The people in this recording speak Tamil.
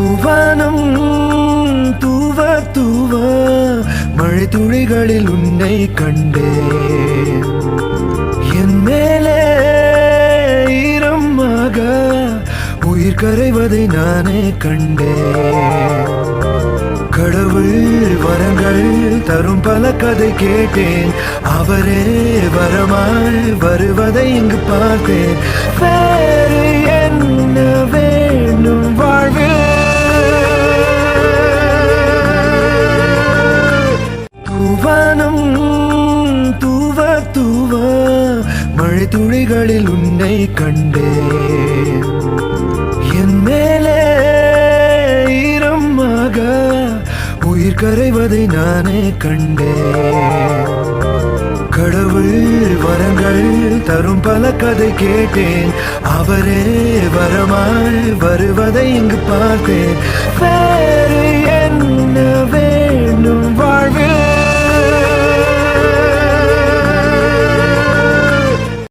தூவானம் தூவ தூவ மழை துளிகளில் உன்னை கண்டேன். என் மேலே ஈரமாக உயிர் கரைவதை நானே கண்டேன். கடவுள் வரங்கள் தரும் பல கதை கேட்டேன். அவரே வரமாய் வருவதை இங்கு பார்த்தேன். வேறு என்ன வேண்டும் வாழ்வில்? தூவானம் தூவ தூவ மழை துளிகளில் உன்னை கண்டேன். என் மேலே ஈரமாக உயிர் கரைவதை நானே கண்டேன். கடவுள் வரங்கள் தரும் பல கதை கேட்டேன். அவரே வரமாய் வருவதை இங்கு பார்த்தேன்.